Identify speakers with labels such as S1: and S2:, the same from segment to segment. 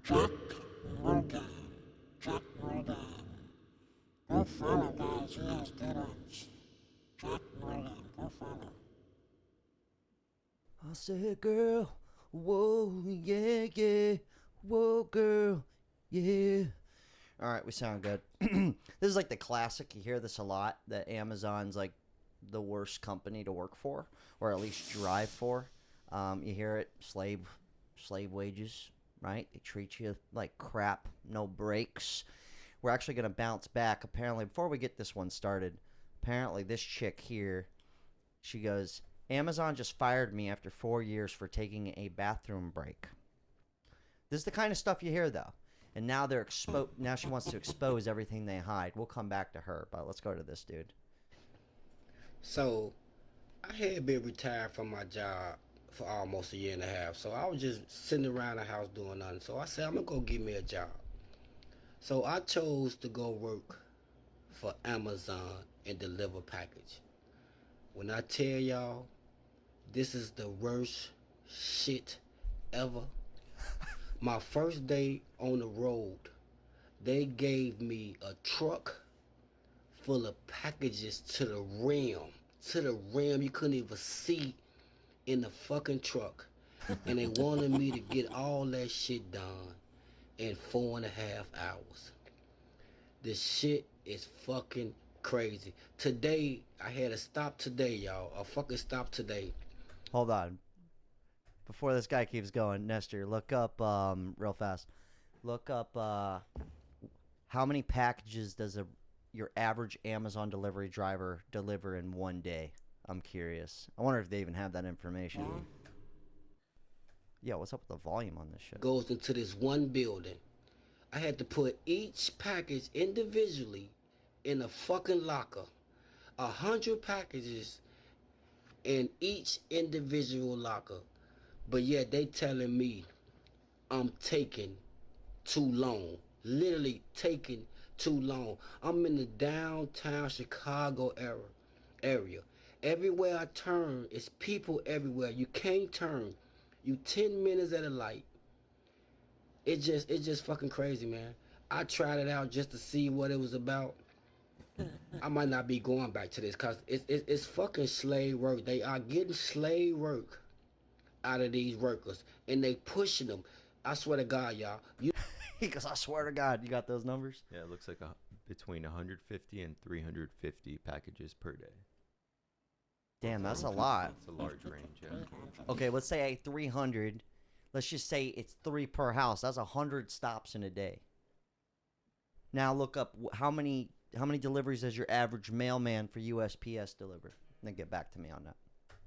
S1: Jack Morgan. Jack Morgan. Go follow, guys. He has good ones. Jack Morgan. Go follow.
S2: I said, girl, whoa, yeah, yeah, whoa, girl, yeah. All right, we sound good. This is like the classic. You hear this a lot, that Amazon's like the worst company to work for, or at least drive for. You hear it, slave wages, right? They treat you like crap, no breaks. We're actually going to bounce back. Apparently, before we get this one started, apparently this chick here, she goes, Amazon just fired me after 4 years for taking a bathroom break. This is the kind of stuff you hear, though. And now now she wants to expose everything they hide. We'll come back to her, but let's go to this dude.
S3: So I had been retired from my job for almost a year and a half. So I was just sitting around the house doing nothing. So I said, I'm gonna go get me a job. So I chose to go work for Amazon and deliver package. When I tell y'all, this is the worst shit ever. My first day on the road, they gave me a truck full of packages to the rim. To the rim, you couldn't even see in the fucking truck. And they wanted me to get all that shit done in 4.5 hours. This shit is fucking crazy. Today, I had a stop today, y'all. A fucking stop today.
S2: Hold on. Before this guy keeps going, Nestor, look up real fast. Look up how many packages does your average Amazon delivery driver deliver in one day? I'm curious. I wonder if they even have that information. Yeah, what's up with the volume on this shit?
S3: Goes into this one building. I had to put each package individually in a fucking locker. 100 packages in each individual locker. But yet they telling me I'm taking too long. Literally taking too long. I'm in the downtown Chicago area. Everywhere I turn, it's people everywhere. You can't turn. You 10 minutes at a light. It's just fucking crazy, man. I tried it out just to see what it was about. I might not be going back to this because it's fucking slave work. They are getting slave work out of these workers and they pushing them. I swear to God, y'all.
S2: He goes, I swear to God, you got those numbers?
S4: Yeah, it looks like between 150 and 350 packages per day.
S2: Damn, that's a lot.
S4: It's a large range, yeah.
S2: Okay, let's say 300. Let's just say it's 3 per house. That's 100 stops in a day. Now look up how many deliveries does your average mailman for USPS deliver? Then get back to me on that.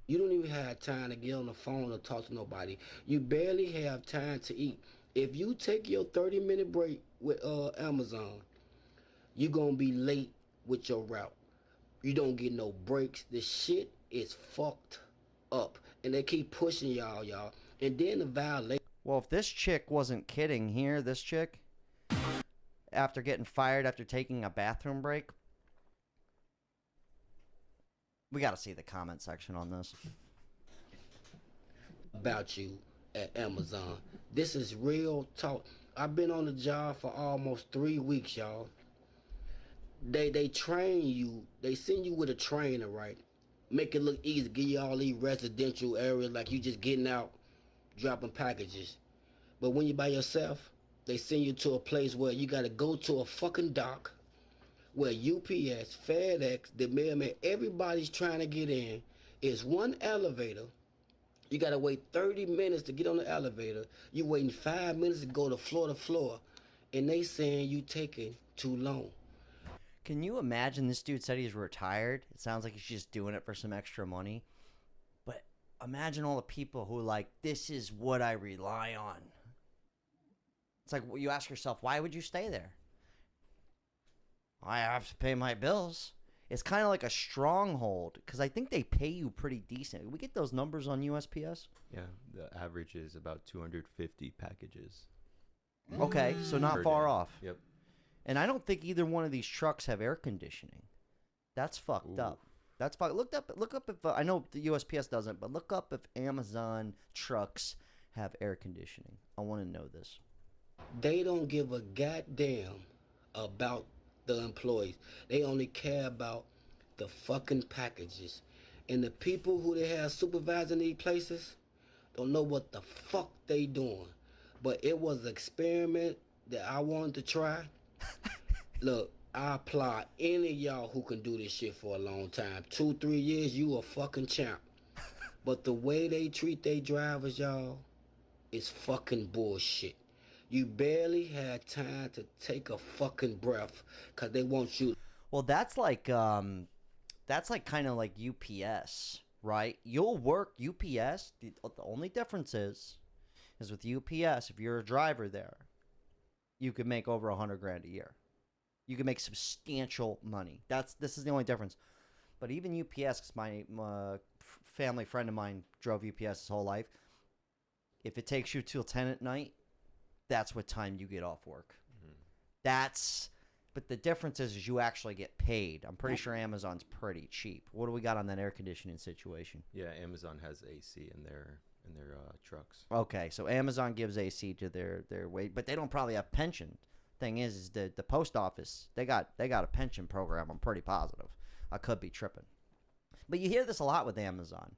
S3: You don't even have time to get on the phone or talk to nobody. You barely have time to eat. If you take your 30-minute break with Amazon, you're going to be late with your route. You don't get no breaks. This shit is fucked up. And they keep pushing y'all. And then the violation.
S2: Well, if this chick wasn't kidding here, this chick, after getting fired after taking a bathroom break, we got to see the comment section on this.
S3: About you at Amazon. This is real talk. I've been on the job for almost 3 weeks, y'all. They train you. They send you with a trainer, right? Make it look easy. Give you all these residential areas like you just getting out, dropping packages. But when you're by yourself, they send you to a place where you got to go to a fucking dock where UPS, FedEx, the mailman, everybody's trying to get in. It's one elevator. You got to wait 30 minutes to get on the elevator. You waiting 5 minutes to go to floor. And they saying you taking too long.
S2: Can you imagine this dude said he's retired? It sounds like he's just doing it for some extra money. But imagine all the people who like, this is what I rely on. It's like, you ask yourself, why would you stay there? I have to pay my bills. It's kind of like a stronghold because I think they pay you pretty decent. We get those numbers on USPS?
S4: Yeah, the average is about 250 packages.
S2: Okay, so not
S4: per
S2: far
S4: day.
S2: off.
S4: Yep.
S2: And I don't think either one of these trucks have air conditioning. That's fucked
S4: Ooh.
S2: up. That's fucked. Look up if I know the USPS doesn't, but look up if Amazon trucks have air conditioning. I want to know this.
S3: They don't give a goddamn about the employees. They only care about the fucking packages. And the people who they have supervising these places don't know what the fuck they doing. But it was an experiment that I wanted to try. Look, I applaud any of y'all who can do this shit for a long time. 2, 3 years, you a fucking champ. But the way they treat their drivers, y'all, is fucking bullshit. You barely had time to take a fucking breath because they want you.
S2: Well, that's like kind of like UPS, right? You'll work UPS. The only difference is with UPS, if you're a driver there, you could make over 100 grand a year. You can make substantial money. This is the only difference. But even UPS, because my family friend of mine drove UPS his whole life. If it takes you till 10 at night, that's what time you get off work. That's, but the difference is you actually get paid. I'm pretty sure Amazon's pretty cheap. What do we got on that air conditioning situation?
S4: Yeah, Amazon has AC in their trucks.
S2: Okay, so Amazon gives AC to their wage, but they don't probably have pension. Thing is the post office, they got a pension program. I'm pretty positive. I could be tripping. But you hear this a lot with Amazon.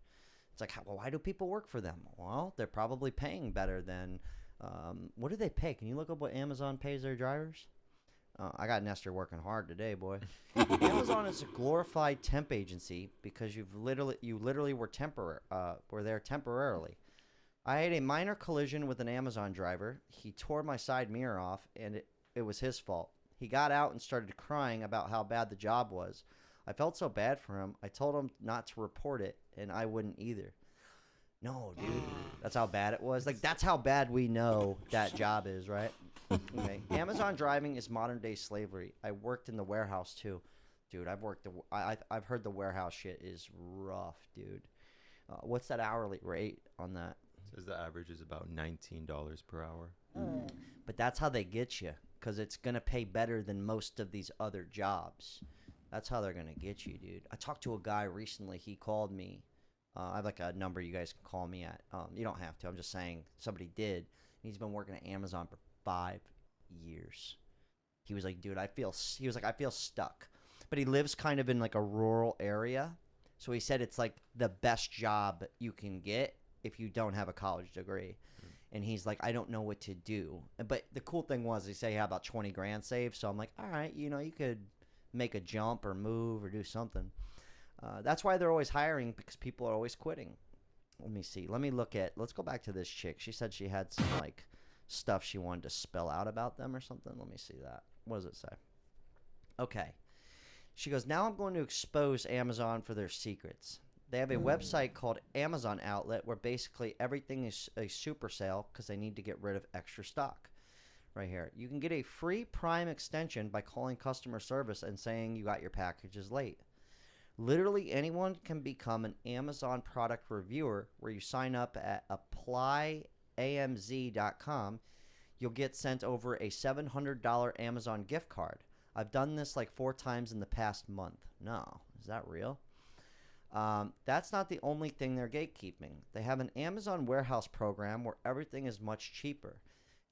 S2: It's like, well, why do people work for them? Well, they're probably paying better than. What do they pay? Can you look up what Amazon pays their drivers? I got Nestor working hard today, boy. Amazon is a glorified temp agency because you literally were there temporarily. I had a minor collision with an Amazon driver. He tore my side mirror off, and it was his fault. He got out and started crying about how bad the job was. I felt so bad for him. I told him not to report it, and I wouldn't either. No, dude. That's how bad it was. Like, that's how bad we know that job is, right? Okay. Amazon driving is modern day slavery. I worked in the warehouse too, dude. I've heard the warehouse shit is rough, dude. What's that hourly rate on that?
S4: It says the average is about $19 per hour.
S2: But that's how they get you, because it's gonna pay better than most of these other jobs. That's how they're gonna get you, dude. I talked to a guy recently. He called me. I have like a number you guys can call me at. You don't have to. I'm just saying somebody did. He's been working at Amazon for 5 years. He was like, dude, I feel stuck. But he lives kind of in like a rural area. So he said it's like the best job you can get if you don't have a college degree. And he's like, I don't know what to do. But the cool thing was he said he had about 20 grand saved. So I'm like, all right, you could make a jump or move or do something. That's why they're always hiring, because people are always quitting. Let me see. Let's go back to this chick. She said she had some like stuff she wanted to spell out about them or something. Let me see that. What does it say? Okay. She goes, now I'm going to expose Amazon for their secrets. They have a website called Amazon Outlet where basically everything is a super sale because they need to get rid of extra stock. Right here. You can get a free Prime extension by calling customer service and saying you got your packages late. Literally anyone can become an Amazon product reviewer where you sign up at applyamz.com. You'll get sent over a $700 Amazon gift card. I've done this like 4 times in the past month. No, is that real? That's not the only thing they're gatekeeping. They have an Amazon warehouse program where everything is much cheaper.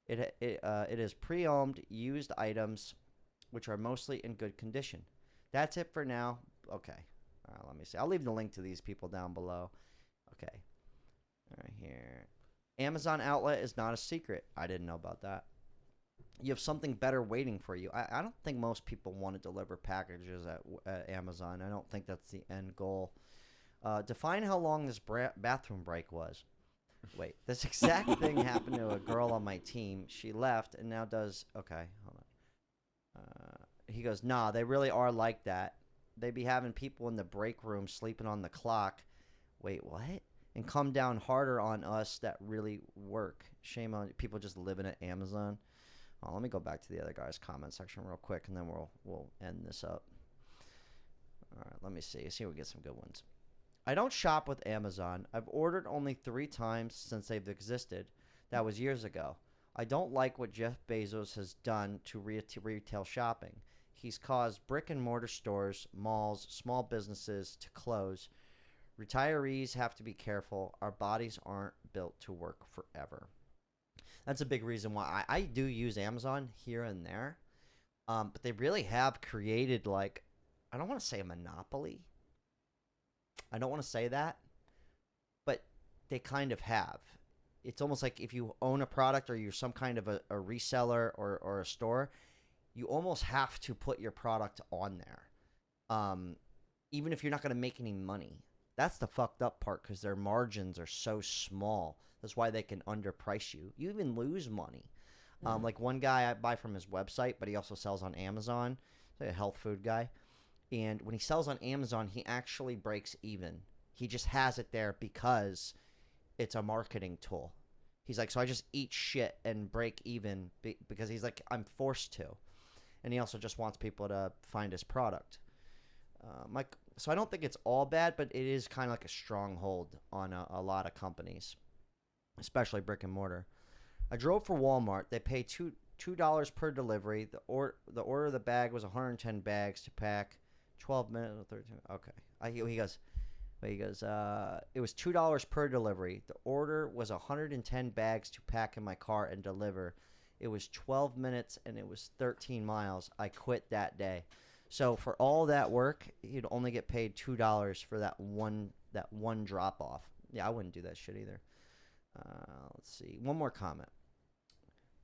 S2: It is pre-owned, used items, which are mostly in good condition. That's it for now. Okay. Let me see. I'll leave the link to these people down below. Okay. All right, here. Amazon Outlet is not a secret. I didn't know about that. You have something better waiting for you. I don't think most people want to deliver packages at Amazon. I don't think that's the end goal. Define how long this bathroom break was. Wait, this exact thing happened to a girl on my team. She left and now does... Okay, hold on. He goes, nah, they really are like that. They be having people in the break room sleeping on the clock. Wait, what? And come down harder on us that really work. Shame on people just living at Amazon. Oh, let me go back to the other guy's comment section real quick, and then we'll end this up. All right, let me see. See if we get some good ones. I don't shop with Amazon. I've ordered only 3 times since they've existed. That was years ago. I don't like what Jeff Bezos has done to retail shopping. He's caused brick and mortar stores, malls, small businesses to close. Retirees have to be careful. Our bodies aren't built to work forever. That's a big reason why I do use Amazon here and there. But they really have created, like, I don't want to say a monopoly. I don't want to say that, but they kind of have. It's almost like if you own a product or you're some kind of a reseller or a store, you almost have to put your product on there. Even if you're not going to make any money. That's the fucked up part because their margins are so small. That's why they can underprice you. You even lose money. Like one guy I buy from his website, but he also sells on Amazon. He's like a health food guy. And when he sells on Amazon, he actually breaks even. He just has it there because it's a marketing tool. He's like, so I just eat shit and break even because he's like, I'm forced to. And he also just wants people to find his product. So I don't think it's all bad, but it is kind of like a stronghold on a lot of companies, especially brick and mortar. I drove for Walmart. They pay $2 per delivery. The order of the bag was 110 bags to pack, 12 minutes. 13. Okay. He goes. It was $2 per delivery. The order was 110 bags to pack in my car and deliver. It was 12 minutes and it was 13 miles. I quit that day. So for all that work, you'd only get paid $2 for that one drop off. Yeah, I wouldn't do that shit either. Let's see. One more comment.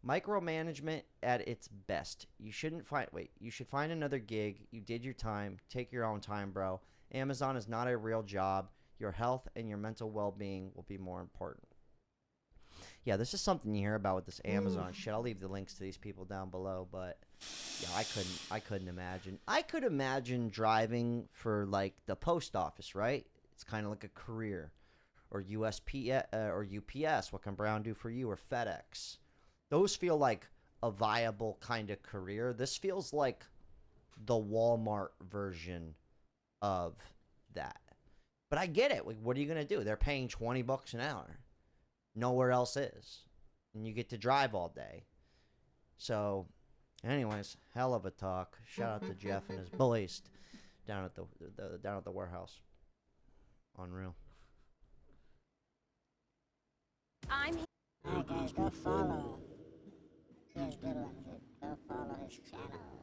S2: Micromanagement at its best. You should find another gig. You did your time. Take your own time, bro. Amazon is not a real job. Your health and your mental well-being will be more important. Yeah, this is something you hear about with this Amazon shit. I'll leave the links to these people down below, but yeah, I couldn't imagine. I could imagine driving for like the post office, right? It's kind of like a career. Or USP or UPS, what can Brown do for you? Or FedEx. Those feel like a viable kind of career. This feels like the Walmart version of that. But I get it. Like, what are you going to do? They're paying $20 an hour. Nowhere else is. And you get to drive all day. So, anyways, hell of a talk. Shout out to Jeff and his boys down at the warehouse. Unreal.
S1: Alright guys, go follow. He has good ones. Go follow his channel.